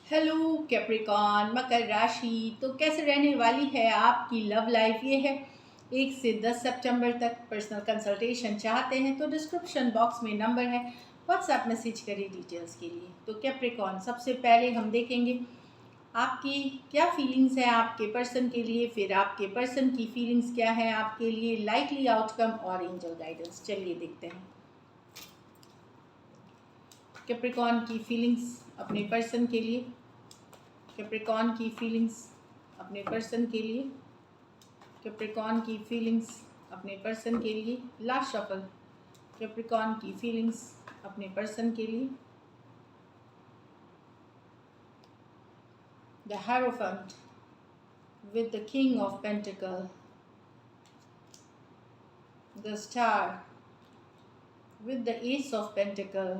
Hello Capricorn मकर राशि। तो कैसे रहने वाली है आपकी लव लाइफ? ये है 1 से 10 सितंबर तक। पर्सनल कंसल्टेशन चाहते हैं तो डिस्क्रिप्शन बॉक्स में नंबर है, व्हाट्सएप मैसेज करिए डिटेल्स के लिए। तो कैप्रिकॉन, सबसे पहले हम देखेंगे आपकी क्या फीलिंग्स है आपके पर्सन के लिए, फिर आपके पर्सन की फीलिंग्स क्या है आपके लिए, लाइकली आउटकम और एंजल गाइडेंस। चलिए देखते हैं कैप्रिकॉन की फीलिंग्स अपने पर्सन के लिए। कैप्रिकॉन की फीलिंग्स अपने पर्सन के लिए। कैप्रिकॉन की फीलिंग्स अपने पर्सन के लिए। Last shuffle. कैप्रिकॉन की फीलिंग्स अपने पर्सन के लिए। The hierophant with the king of pentacle, the star with the ace of pentacle,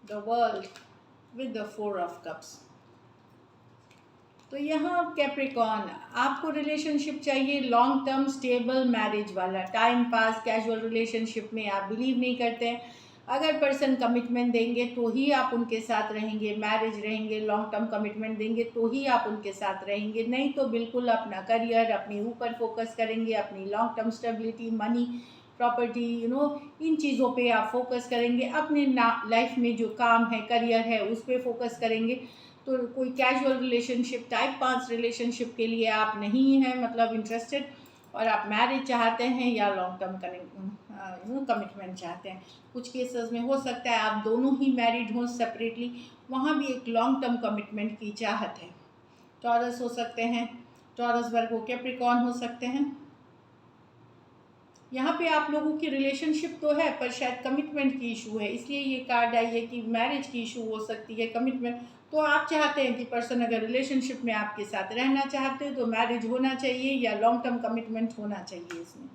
the world with the 4 of cups। तो यहाँ कैप्रिकॉन, आपको रिलेशनशिप चाहिए लॉन्ग टर्म स्टेबल मैरिज वाला। Time pass casual relationship में आप believe नहीं करते हैं। अगर पर्सन कमिटमेंट देंगे तो ही आप उनके साथ रहेंगे, मैरिज रहेंगे, लॉन्ग टर्म कमिटमेंट देंगे तो ही आप उनके साथ रहेंगे, नहीं तो बिल्कुल अपना करियर अपने ऊपर फोकस करेंगे, अपनी long term stability, money, property, इन चीज़ों पे आप फोकस करेंगे। अपने लाइफ में जो काम है, करियर है, उस पर फोकस करेंगे। तो कोई कैजुअल रिलेशनशिप, टाइप 5 रिलेशनशिप के लिए आप नहीं हैं मतलब इंटरेस्टेड, और आप मैरिज चाहते हैं या लॉन्ग टर्म कमिटमेंट चाहते हैं। कुछ केसेस में हो सकता है आप दोनों ही मैरिड हों सेपरेटली, वहाँ भी एक लॉन्ग टर्म कमिटमेंट की चाहत है। टॉरस हो सकते हैं, टॉरस वर्गो कैप्रिकॉन हो सकते हैं। यहाँ पे आप लोगों की रिलेशनशिप तो है पर शायद कमिटमेंट की इशू है, इसलिए ये कार्ड आई है कि मैरिज की इशू हो सकती है, कमिटमेंट। तो आप चाहते हैं कि पर्सन अगर रिलेशनशिप में आपके साथ रहना चाहते हो तो मैरिज होना चाहिए या लॉन्ग टर्म कमिटमेंट होना चाहिए इसमें।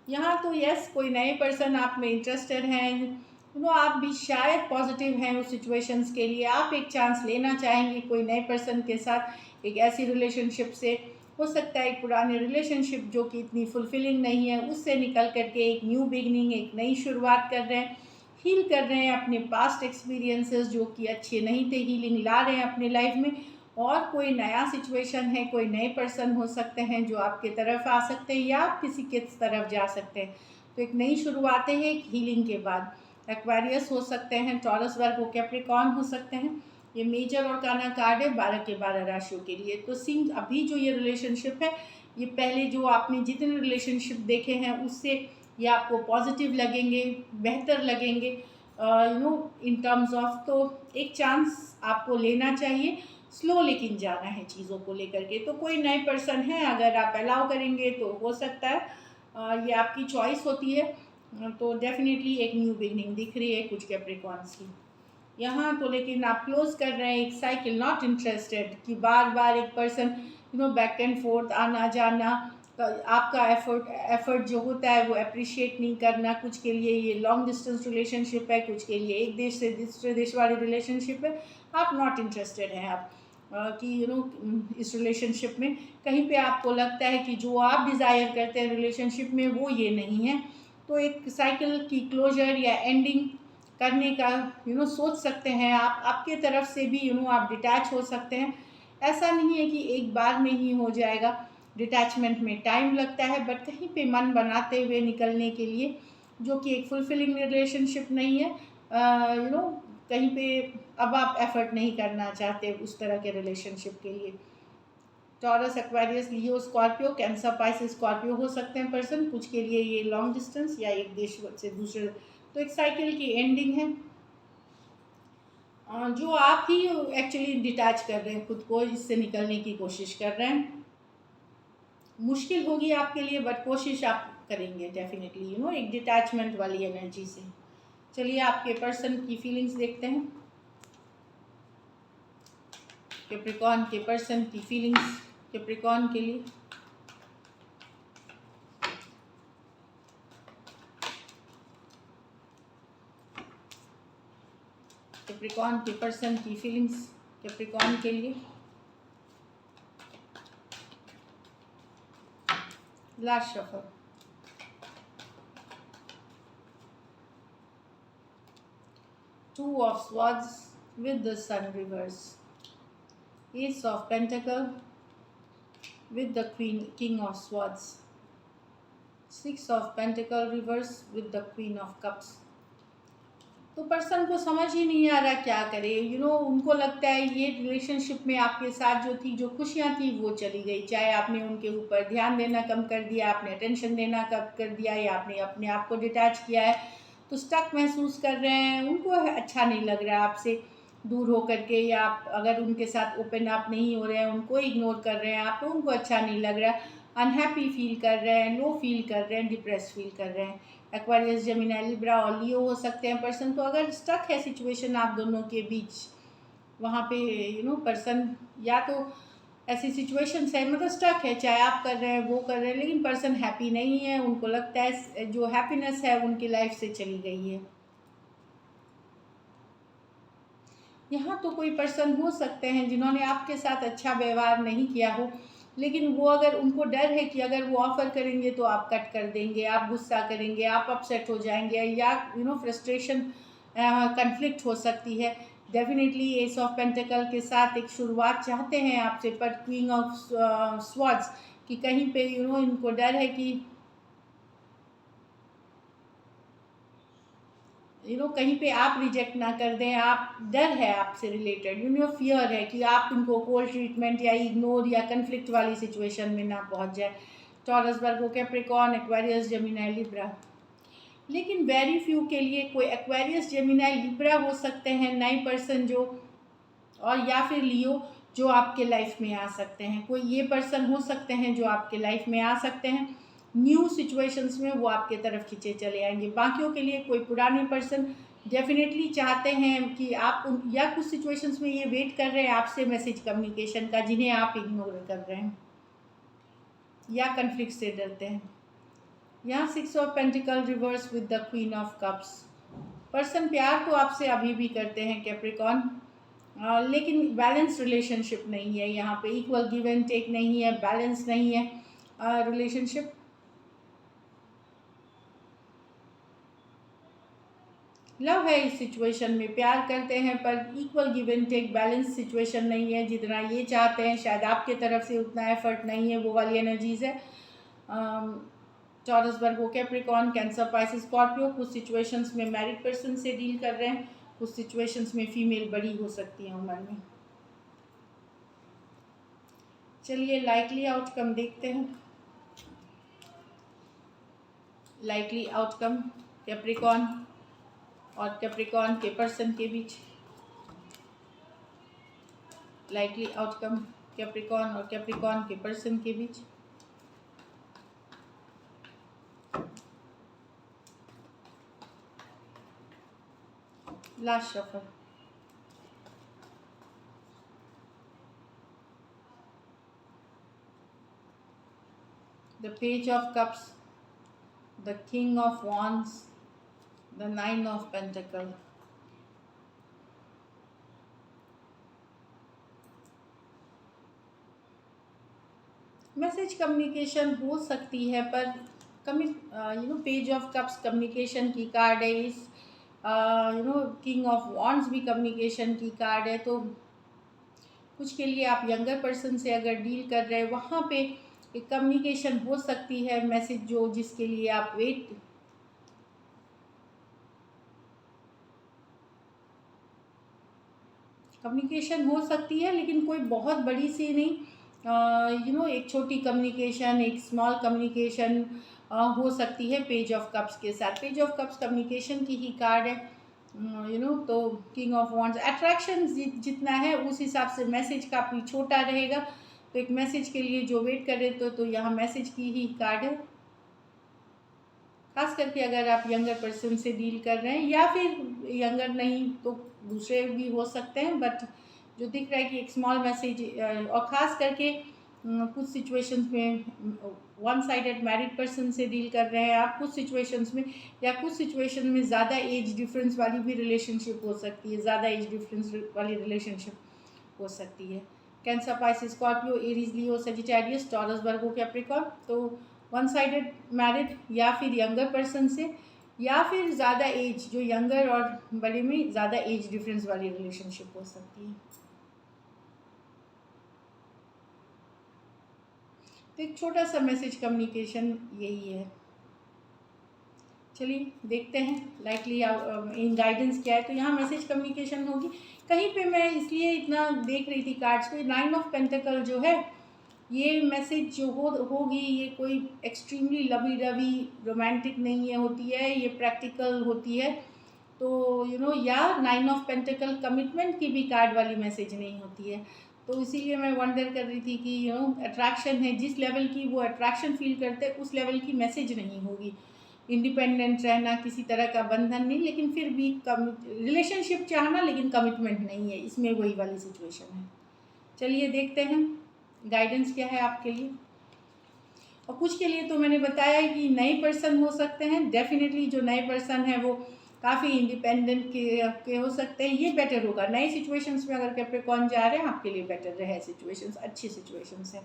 यहाँ तो यस, कोई नए पर्सन आप में इंटरेस्टेड हैं, आप भी शायद पॉजिटिव हैं उस सिचुएशंस के लिए। आप एक चांस लेना चाहेंगे कोई नए पर्सन के साथ, एक ऐसी रिलेशनशिप से। हो सकता है एक पुराने रिलेशनशिप जो कि इतनी फुलफिलिंग नहीं है उससे निकल करके एक न्यू बिगनिंग, एक नई शुरुआत कर रहे हैं, हील कर रहे हैं अपने पास्ट एक्सपीरियंसेस जो कि अच्छे नहीं थे, हीलिंग ला रहे हैं अपने लाइफ में। और कोई नया सिचुएशन है, कोई नए पर्सन हो सकते हैं जो आपके तरफ आ सकते हैं या आप किसी के तरफ जा सकते हैं। तो एक नई शुरुआतें हैं एक हीलिंग के बाद। एक्वेरियस हो सकते हैं, टॉरस वर्गो कैप्रिकॉन हो सकते हैं। ये मेजर और काना कार्ड है 12 के 12 राशियों के लिए। तो सिंह, अभी जो ये रिलेशनशिप है, ये पहले जो आपने जितने रिलेशनशिप देखे हैं उससे ये आपको पॉजिटिव लगेंगे, बेहतर लगेंगे इन टर्म्स ऑफ। तो एक चांस आपको लेना चाहिए, स्लो लेकिन जाना है चीज़ों को लेकर के। तो कोई नए पर्सन है, अगर आप अलाउ करेंगे तो हो सकता है, ये आपकी चॉइस होती है। तो डेफिनेटली एक न्यू बिगनिंग दिख रही है कुछ कैप्रिकॉन्स की यहाँ तो। लेकिन आप क्लोज कर रहे हैं एक साइकिल, नॉट इंटरेस्टेड कि बार बार एक पर्सन बैक एंड फोर्थ आना जाना। तो आपका एफर्ट जो होता है वो अप्रिशिएट नहीं करना। कुछ के लिए ये लॉन्ग डिस्टेंस रिलेशनशिप है, कुछ के लिए एक देश से दूसरे देश वाली रिलेशनशिप है। आप नॉट इंटरेस्टेड हैं आप कि इस रिलेशनशिप में। कहीं पे आपको लगता है कि जो आप डिज़ायर करते हैं रिलेशनशिप में वो ये नहीं है। तो एक साइकिल की क्लोजर या एंडिंग करने का सोच सकते हैं आप। आपके तरफ से भी आप डिटैच हो सकते हैं। ऐसा नहीं है कि एक बार में ही हो जाएगा, डिटैचमेंट में टाइम लगता है, बट कहीं पे मन बनाते हुए निकलने के लिए, जो कि एक फुलफिलिंग रिलेशनशिप नहीं है। कहीं पे अब आप एफर्ट नहीं करना चाहते उस तरह के रिलेशनशिप के लिए। टॉरस, एक्वेरियस, लियो, स्कॉर्पियो, कैंसर, पाइसिस, स्कॉर्पियो हो सकते हैं पर्सन। कुछ के लिए ये लॉन्ग डिस्टेंस या एक देश से दूसरे। तो एक साइकिल की एंडिंग है, जो आप ही एक्चुअली डिटैच कर रहे हैं खुद को, इससे निकलने की कोशिश कर रहे हैं। मुश्किल होगी आपके लिए बट कोशिश आप करेंगे डेफिनेटली एक डिटैचमेंट वाली एनर्जी से। चलिए आपके पर्सन की फीलिंग्स देखते हैं। कैप्रिकॉन के पर्सन की फीलिंग्स कैप्रिकॉन के लिए। कैप्रिकॉन के पर्सन की फीलिंग्स कैप्रिकॉन के लिए। Last shuffle. Two of swords, with the sun reverse, Ace of Pentacle with the King of Swords, Six of Pentacle reverse with the Queen of Cups। तो person को समझ ही नहीं आ रहा क्या करे, उनको लगता है ये रिलेशनशिप में आपके साथ जो थी, जो खुशियाँ थी वो चली गई, चाहे आपने उनके ऊपर ध्यान देना कम कर दिया, आपने अटेंशन देना कम कर दिया, या आपने अपने आप को डिटैच किया है, तो स्टक महसूस कर रहे हैं, उनको अच्छा नहीं लग रहा है आपसे दूर हो करके, या आप अगर उनके साथ ओपन अप नहीं हो रहे हैं, उनको इग्नोर कर रहे हैं आप, तो उनको अच्छा नहीं लग रहा है, अनहैप्पी फील कर रहे हैं, लो फील कर रहे हैं, डिप्रेस फील कर रहे हैं। एक्वारियस, जेमिनी, लिब्रा और लियो हो सकते हैं पर्सन। तो अगर स्टक है सिचुएशन आप दोनों के बीच, वहाँ पे पर्सन या तो ऐसी सिचुएशन है, मतलब स्टक है, चाहे आप कर रहे हैं वो कर रहे हैं, लेकिन पर्सन हैप्पी नहीं है, उनको लगता है जो हैप्पीनेस है उनकी लाइफ से चली गई है। यहाँ तो कोई पर्सन हो सकते हैं जिन्होंने आपके साथ अच्छा व्यवहार नहीं किया हो, लेकिन वो अगर उनको डर है कि अगर वो ऑफ़र करेंगे तो आप कट कर देंगे, आप गुस्सा करेंगे, आप अपसेट हो जाएंगे, या फ्रस्ट्रेशन कन्फ्लिक्ट हो सकती है। डेफिनेटली एस ऑफ पेंटिकल के साथ एक शुरुआत चाहते हैं आपसे, पर क्वीन ऑफ स्वॉर्ड्स कि कहीं पे इनको डर है कि कहीं पे आप रिजेक्ट ना कर दें, आप डर है आपसे रिलेटेड, फियर है कि आप उनको कोल्ड ट्रीटमेंट या इग्नोर या कन्फ्लिक्ट वाली सिचुएशन में ना पहुंच जाए। टॉरस, वर्गो, कैप्रिकॉर्न, एक्वेरियस, जेमिनी, लिब्रा। लेकिन वेरी फ्यू के लिए कोई एक्वेरियस, जेमिनी, लिब्रा हो सकते हैं नए पर्सन जो, और या फिर लियो जो आपके लाइफ में आ सकते हैं। कोई ये पर्सन हो सकते हैं जो आपके लाइफ में आ सकते हैं, न्यू सिचुएशंस में वो आपके तरफ खींचे चले आएंगे। बाकियों के लिए कोई पुराने पर्सन डेफिनेटली चाहते हैं कि आप या कुछ सिचुएशंस में ये वेट कर रहे हैं आपसे मैसेज कम्युनिकेशन का, जिन्हें आप इग्नोर कर रहे हैं या कन्फ्लिक्ट से डरते हैं। यहाँ six of pentacle reverse with the queen of cups. Person प्यार तो आपसे अभी भी करते हैं कैप्रिकॉर्न, लेकिन बैलेंस रिलेशनशिप नहीं है, यहाँ पे इक्वल गिव एंड टेक नहीं है, बैलेंस नहीं है रिलेशनशिप। लव है इस सिचुएशन में, प्यार करते हैं, पर equal give and take balance situation नहीं है, जितना ये चाहते हैं शायद आपके तरफ से उतना एफर्ट नहीं है, वो वाली एनर्जीज है। टॉरस, वर्गो, कैप्रिकॉर्न, कैंसर, पाइसेस, स्कॉर्पियो कुछ सिचुएशंस में मैरिड पर्सन से डील कर रहे हैं, कुछ सिचुएशंस में फीमेल बड़ी हो सकती है उम्र में। चलिए लाइकली आउटकम देखते हैं। लाइकली आउटकम कैप्रिकॉर्न और कैप्रिकॉर्न के पर्सन के बीच। लाइकली आउटकम कैप्रिकॉर्न और कैप्रिकॉर्न के पर्सन के बीच। Last shuffle. The Page of Cups, the King of Wands, the Nine of Pentacles। Message communication हो सकती है, पर पेज ऑफ कप्स कम्युनिकेशन की कार्ड है, इस किंग ऑफ वॉन्ड्स भी कम्युनिकेशन की कार्ड है। तो कुछ के लिए आप यंगर पर्सन से अगर डील कर रहे हैं, वहाँ पे एक कम्युनिकेशन हो सकती है, मैसेज जो जिसके लिए आप वेट कम्युनिकेशन हो सकती है, लेकिन कोई बहुत बड़ी सी नहीं, एक छोटी कम्युनिकेशन, एक स्मॉल कम्युनिकेशन हो सकती है पेज ऑफ कप्स के साथ। पेज ऑफ कप्स कम्युनिकेशन की ही कार्ड है, तो किंग ऑफ वॉन्ड्स अट्रैक्शन जितना है उस हिसाब से मैसेज काफ़ी छोटा रहेगा। तो एक मैसेज के लिए जो वेट कर रहे तो यहाँ मैसेज की ही कार्ड है, खास करके अगर आप यंगर पर्सन से डील कर रहे हैं, या फिर यंगर नहीं तो दूसरे भी हो सकते हैं, बट जो दिख रहा है कि एक स्मॉल मैसेज, और ख़ास करके कुछ सिचुएशंस में वन साइडेड मैरिड पर्सन से डील कर रहे हैं आप, कुछ सिचुएशंस में, या कुछ सिचुएशन में ज़्यादा एज डिफरेंस वाली भी रिलेशनशिप हो सकती है, ज़्यादा एज डिफरेंस वाली रिलेशनशिप हो सकती है। कैंसर, पाइसेस, स्कॉर्पियो, एरीज, लियो, सजिटेरियस, टॉरस, वर्गो, कैप्रिकॉर्न। तो वन साइडेड मैरिड या फिर यंगर पर्सन से, या फिर ज़्यादा एज, जो यंगर और बड़े में ज़्यादा एज डिफरेंस वाली रिलेशनशिप हो सकती है। तो एक छोटा सा मैसेज कम्युनिकेशन यही है। चलिए देखते हैं लाइकली इन गाइडेंस क्या है। तो यहाँ मैसेज कम्युनिकेशन होगी। कहीं पे मैं इसलिए इतना देख रही थी कार्ड्स पे, 9 ऑफ पेंटिकल जो है ये मैसेज जो होगी ये कोई एक्सट्रीमली लवी डवी रोमांटिक नहीं है होती है, ये प्रैक्टिकल होती है। तो या 9 ऑफ पेंटिकल कमिटमेंट की भी कार्ड वाली मैसेज नहीं होती है। तो इसीलिए मैं वंडर कर रही थी कि अट्रैक्शन है, जिस लेवल की वो अट्रैक्शन फील करते हैं उस लेवल की मैसेज नहीं होगी। इंडिपेंडेंट रहना, किसी तरह का बंधन नहीं, लेकिन फिर भी रिलेशनशिप चाहना लेकिन कमिटमेंट नहीं है, इसमें वही वाली सिचुएशन है। चलिए देखते हैं गाइडेंस क्या है आपके लिए। और कुछ के लिए तो मैंने बताया कि नए पर्सन हो सकते हैं। डेफिनेटली जो नए पर्सन है वो काफ़ी इंडिपेंडेंट के हो सकते हैं, ये बेटर होगा। नए सिचुएशंस में अगर कैप्रिकॉर्न जा रहे हैं आपके लिए बेटर रहे सिचुएशंस, अच्छी सिचुएशंस है।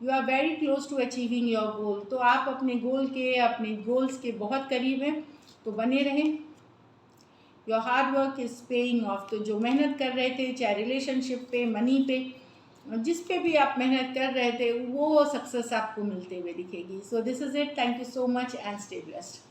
You are very close to achieving your goal, तो आप अपने गोल्स के बहुत करीब हैं, तो बने रहें। Your hard work is paying off, तो जो मेहनत कर रहे थे चाहे रिलेशनशिप पे, मनी पे, जिस पे भी आप मेहनत कर रहे थे वो सक्सेस आपको मिलते हुए दिखेगी। So this is it, thank you so much and stay blessed.